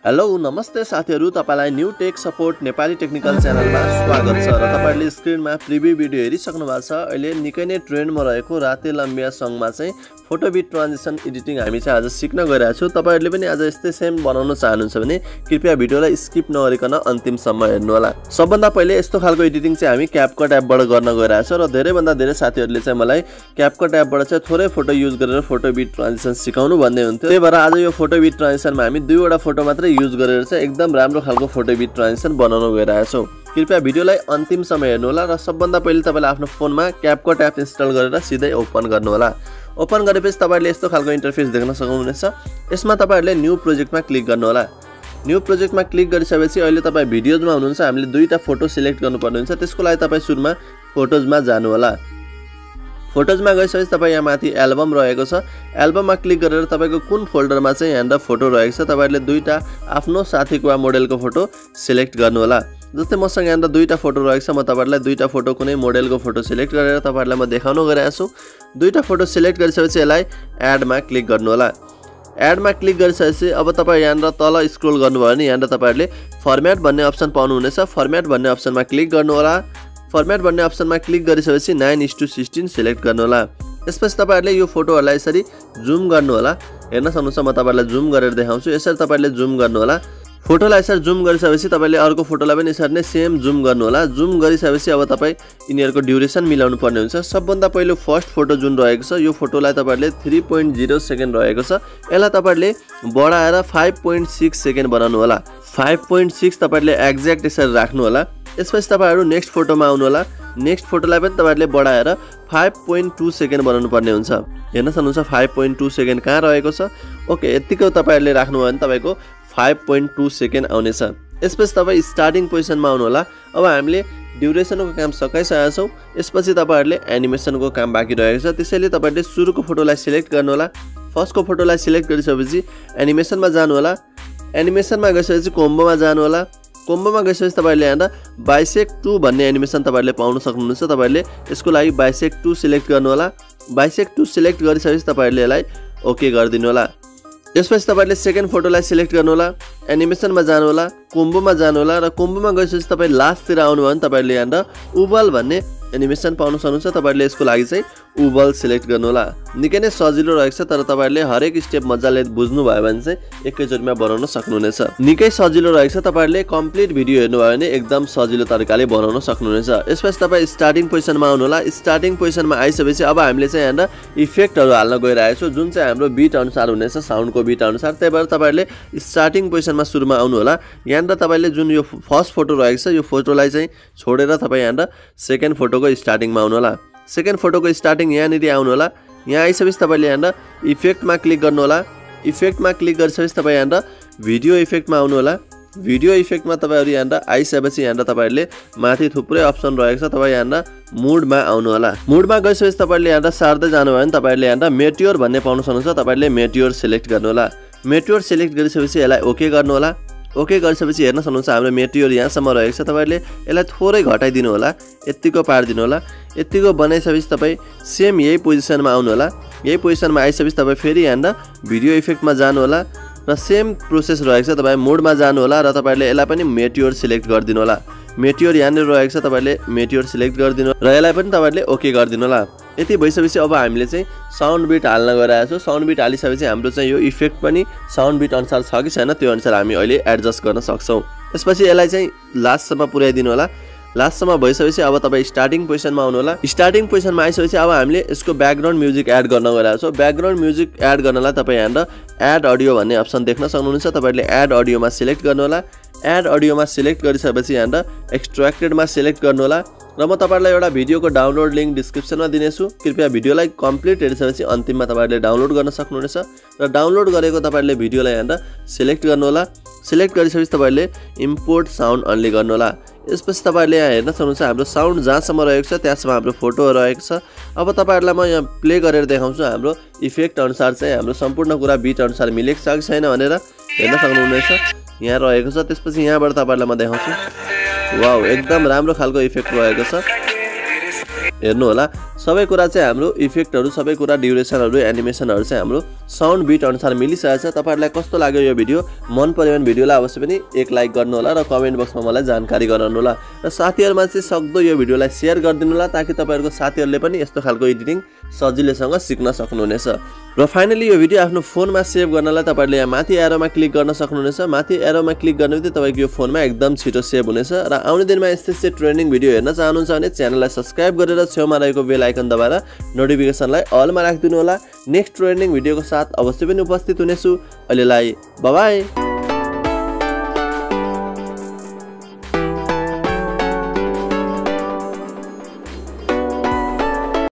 Hello नमस्ते साथीहरु, तपाईलाई new tech support Nepali technical च्यानलमा स्वागत छ र तपाईले स्क्रिनमा प्रिभ्यू भिडियो हेरिसक्नु भएको छ। अहिले निकै नै ट्रेन्डमा रहेको राते लम्बिया सङमा चाहिँ फोटो बिट ट्रान्जिसन एडिटिङ हामी चाहिँ आज सिक्न गइरहेका छौं। तपाईहरुले पनि आज यस्तै सेम बनाउन चाहनुहुन्छ भने कृपया भिडियोलाई स्किप नगरिकन अन्तिमसम्म हेर्नु होला। सबभन्दा पहिले यस्तो खालको एडिटिङ चाहिँ हामी क्यापकट एपबाट गर्न गइरहेका छौं र धेरै भन्दा धेरै साथीहरुले चाहिँ मलाई क्यापकट एपबाट चाहिँ थोरै फोटो युज गरेर फोटो बिट ट्रान्जिसन सिकाउनु भन्दै हुन्थ्यो। त्यही भएर आज यो फोटो बिट ट्रान्जिसनमा हामी दुईवटा फोटो मात्र युज गरेर चाहिँ एकदम राम्रो खालको फोटो बिट ट्रान्जिसन बनाउन गइरहेका छौं। कृपया भिडियोलाई अन्तिमसम्म हेर्नु होला र सबभन्दा पहिले तपाईले आफ्नो फोनमा क्यापकट एप इन्स्टल गरेर सिधै ओपन गर्नु होला। ओपन गरेपछि तपाईले यस्तो खालको इन्टरफेस देख्न सक्नुहुनेछ। यसमा तपाईहरुले न्यू प्रोजेक्टमा क्लिक गर्नु होला। न्यू प्रोजेक्टमा क्लिक गरिसकेपछि अहिले तपाई भिडियोजमा हुनुहुन्छ, हामीले दुईटा फोटो सिलेक्ट गर्नुपर्ने हुन्छ। त्यसको लागि तपाई सुरुमा फोटोजमा जानु होला। फोटोजमा गइसकेपछि तपाई यहाँ माथि एल्बम रहेको छ, एल्बममा क्लिक गरेर तपाईको कुन फोल्डरमा चाहिँ यहाँ फोटो रहेको छ तपाईहरुले दुईटा आफ्नो साथीको वा मोडेलको फोटो सिलेक्ट गर्नु होला। जस्तै मसँग यहाँ दुईटा फोटो रहेको छ, म तपाईहरुलाई दुईटा फोटो कुनै मोडेलको फोटो सिलेक्ट गरेर तपाईहरुलाई म देखाउन गइरहेको छु। दुईटा फोटो सिलेक्ट गरिसकेपछि यसलाई एडमा क्लिक गर्नु होला। एडमा क्लिक गरिसकेपछि अब तपाई यहाँ तल स्क्रोल गर्नुभयो भने यहाँ तपाईहरुले फर्म्याट भन्ने अप्सन पाउनुहुनेछ। फर्म्याट भन्ने अप्सनमा क्लिक गर्नु होला। फर्म्याट भन्ने अप्सनमा क्लिक गरिसकेपछि 9:16 सिलेक्ट गर्नु होला। यसपछि तपाईहरुले यो फोटोहरुलाई यसरी जुम गर्नु होला। हेर्न सक्नुहुन्छ, म तपाईहरुलाई जुम गरेर देखाउँछु। यसरी तपाईहरुले जुम गर्नु होला। फोटोलाई यसरी जुम गरिसकेपछि तपाईले अर्को फोटोलाई पनि यसरी नै सेम जुम गर्नु होला। जुम गरिसकेपछि अब तपाई यिनीहरुको ड्युरेसन मिलाउनु पर्ने हुन्छ। सबभन्दा पहिलो फर्स्ट फोटो जुन रहेको छ यो फोटोलाई तपाईहरुले 3.0 सेकेन्ड रहेको छ, यसलाई तपाईहरुले बढाएर 5.6 सेकेन्ड बनाउनु होला। 5.6 तपाईहरुले एक्ज्याक्ट यसरी राख्नु होला। यसपछि तपाईहरु नेक्स्ट फोटोमा आउनु होला। नेक्स्ट फोटोलाई पनि तपाईहरुले बढाएर 5.2 सेकेन्ड बनाउनु पर्ने हुन्छ। हेर्न सक्नुहुन्छ 5.2 सेकेन्ड कहाँ रहेको छ। ओके, यतिको तपाईहरुले राख्नुभयो भने तपाईको 5.2 सेकेन्ड आउनेछ। यसपछि तपाई स्टार्टिङ पोजिसनमा आउनु होला। अब हामीले ड्युरेसनको काम सकाइसकेका छौं। यसपछि तपाईहरुले एनिमेसनको काम बाँकी रहेको छ, त्यसैले तपाईहरुले सुरुको फोटोलाई सिलेक्ट गर्नु होला। फर्स्टको फोटोलाई सिलेक्ट गरिसकेपछि एनिमेसनमा जानु होला। एनिमेसनमा गइसकेपछि कोम्बोमा जानु होला। कोम्बोमा गइसकेपछि तपाईहरुले यहाँ बाइसेक्ट 2 भन्ने एनिमेसन तपाईहरुले पाउन सक्नुहुन्छ। तपाईहरुले यसको लागि बाइसेक्ट 2 सिलेक्ट गर्नु होला। बाइसेक्ट 2 सिलेक्ट गरिसकेपछि तपाईहरुले यसलाई ओके गरिदिनु होला। यसपछि तपाईहरुले सेकेन्ड फोटोलाई सिलेक्ट गर्नु होला। एनिमेसनमा जानु होला। कोम्बोमा जानु होला र कोम्बोमा गइसकेपछि तपाई लास्टतिर आउनु भयो भने तपाईहरुले यहाँ उबल भन्ने एनिमेसन पाउन सक्नुहुन्छ। तपाईहरुले यसको लागि चाहिँ उबल सिलेक्ट गर्नु होला। निकै नै सजिलो रहेको छ, तर तपाईहरुले हरेक स्टेप मजाले बुझ्नु भयो भने चाहिँ एकैचोटीमा बनाउन सक्नुहुनेछ। निकै सजिलो रहेको छ, तपाईहरुले कम्प्लिट भिडियो हेर्नु भयो भने एकदम सजिलो तरिकाले बनाउन सक्नुहुनेछ। यसपछि तपाई स्टार्टिङ पोजिसनमा आउनु होला। स्टार्टिङ पोजिसनमा आइसकेपछि अब हामीले चाहिँ यहाँ इफेक्टहरु हाल्न गइरहेको छौं, जुन चाहिँ हाम्रो बिट अनुसार हुनेछ, साउन्डको बिट अनुसार। त्यही भएर तपाईहरुले स्टार्टिङ पोजिसनमा सुरुमा आउनु होला। यहाँ तपाईले जुन यो फर्स्ट फोटो रहेको छ यो फोटोलाई चाहिँ छोडेर तपाई यहाँ सेकेन्ड फोटोको स्टार्टिङमा आउनु होला। सेकेन्ड फोटोको स्टार्टिङ यहाँनिर आउनु होला। यहाँ आइसकेपछि तपाईले यहाँ इफेक्टमा क्लिक गर्नु होला। इफेक्टमा क्लिक गरिसकेपछि तपाई यहाँ भिडियो इफेक्टमा आउनु होला। भिडियो इफेक्टमा तपाईहरु यहाँ आइसकेपछि यहाँ तपाईहरुले माथि थुप्रै अप्सन रहेको छ, तपाई यहाँ मुडमा आउनु होला। मुडमा गइसकेपछि तपाईहरुले यहाँ सार्दै जानु भयो भने तपाईहरुले यहाँ मेट्योर भन्ने पाउन सक्नुहुन्छ। तपाईहरुले मेट्योर सिलेक्ट गर्नु होला। मेट्योर सिलेक्ट गरिसकेपछि यसलाई ओके गर्नु होला। ओके गरिसकेपछि हेर्न सक्नुहुन्छ हाम्रो मेट्योर यहाँसम्म रहेको छ। तपाईहरुले यसलाई थोरै घटाइदिनु होला, यतिको पार्दिनु होला। यतिको बनाइसकेपछि तपाई सेम यही पोजिसनमा आउनु होला। यही पोजिसनमा आइसकेपछि तपाई फेरि यहाँ भिडियो इफेक्टमा जानु होला र सेम प्रोसेस रहेको छ। तपाई मोडमा जानु होला र तपाईहरुले यसलाई पनि मेट्योर सिलेक्ट गरिदिनु होला। मेट्योर यहाँनिर रहेको छ, तपाईले मेट्योर सिलेक्ट गरिदिनु र यसलाई पनि तपाईले ओके गरिदिनु होला। यति भइसकेपछि अब हामीले चाहिँ साउन्ड बिट हाल्न गइरहेको छौं। साउन्ड बिट हालिसकेपछि हाम्रो चाहिँ यो इफेक्ट पनि साउन्ड बिट अनुसार छ कि छैन त्यो अनुसार हामी अहिले एडजस्ट गर्न सक्छौं। यसपछि यसलाई चाहिँ लास्टसम्म पुर्याइदिनु होला। लास्टसम्म भइसकेपछि अब तपाई स्टार्टिङ पोजिसनमा आउनु होला। स्टार्टिङ पोजिसनमा आइसकेपछि अब हामीले यसको ब्याकग्राउन्ड म्युजिक एड गर्न गइरहेको छौं। ब्याकग्राउन्ड म्युजिक एड गर्नलाई तपाई यहाँ एड अडियो भन्ने अप्सन देख्न सक्नुहुन्छ। तपाईहरुले एड अडियोमा सिलेक्ट गर्नु होला। एड अडियोमा सिलेक्ट गरिसकेपछि यहाँ एक्सट्र्याक्टेडमा सिलेक्ट गर्नु होला र म तपाईहरुलाई एउटा भिडियोको डाउनलोड लिंक डिस्क्रिप्सनमा दिनेछु। कृपया भिडियोलाई कम्प्लिट हेरिसकेपछि अन्तिममा तपाईहरुले डाउनलोड गर्न सक्नुहुनेछ र डाउनलोड गरेको तपाईहरुले भिडियोलाई यहाँ सिलेक्ट गर्नु होला। सिलेक्ट गरिसकेपछि तपाईहरुले इम्पोर्ट साउन्ड अन्ली गर्नु होला। यसपछि तपाईहरुले यहाँ हेर्न सक्नुहुन्छ हाम्रो साउन्ड जहाँसम्म रहेको छ त्यहाँसम्म हाम्रो फोटो रहेको छ। अब तपाईहरुलाई म यहाँ प्ले गरेर देखाउँछु हाम्रो इफेक्ट अनुसार चाहिँ हाम्रो सम्पूर्ण कुरा बिट अनुसार मिलेको छ कि छैन भनेर हेर्न सक्नुहुनेछ। यहाँ रहेको छ। त्यसपछि यहाँबाट तपाईहरुलाई म देखाउँछु। वाउ, एकदम राम्रो खालको इफेक्ट रहेको छ। हेर्नु होला सबै कुरा चाहिँ हाम्रो इफेक्टहरु सबै कुरा ड्युरेसनहरु एनिमेसनहरु चाहिँ हाम्रो साउन्ड बिट अनुसार मिलिसकेछ तपाईहरुलाई कस्तो लाग्यो यो भिडियो मन पर्यो भने भिडियोलाई अवश्य पनि एक लाइक गर्नु होला र कमेन्ट बक्समा मलाई जानकारी गराउनु होला र साथीहरुमा चाहिँ सक्दो यो भिडियोलाई शेयर गरिदिनु होला ताकि तपाईहरुको साथीहरुले पनि यस्तो खालको एडिटिङ सजिलैसँग सिक्न सक्नुहुनेछ र फाइनली यो भिडियो आफ्नो फोनमा सेभ गर्नलाई तपाईहरुले यहाँ माथि एरोमा क्लिक गर्न सक्नुहुनेछ माथि एरोमा क्लिक गर्नेबित्तिकै तपाईको यो फोनमा एकदम छिटो सेभ हुनेछ र आउने दिनमा यस्तै ट्रेन्डिङ भिडियो हेर्न चाहनुहुन्छ भने च्यानललाई सब्स्क्राइब गरेर छेउमा रहेको बेल आइकन दबाएर नोटिफिकेसनलाई अलमा राखिदिनु होला नेक्स्ट ट्रेन्डिङ भिडियोको साथ अवश्य पनि उपस्थित हुनेछु अहिलेलाई बाइ बाइ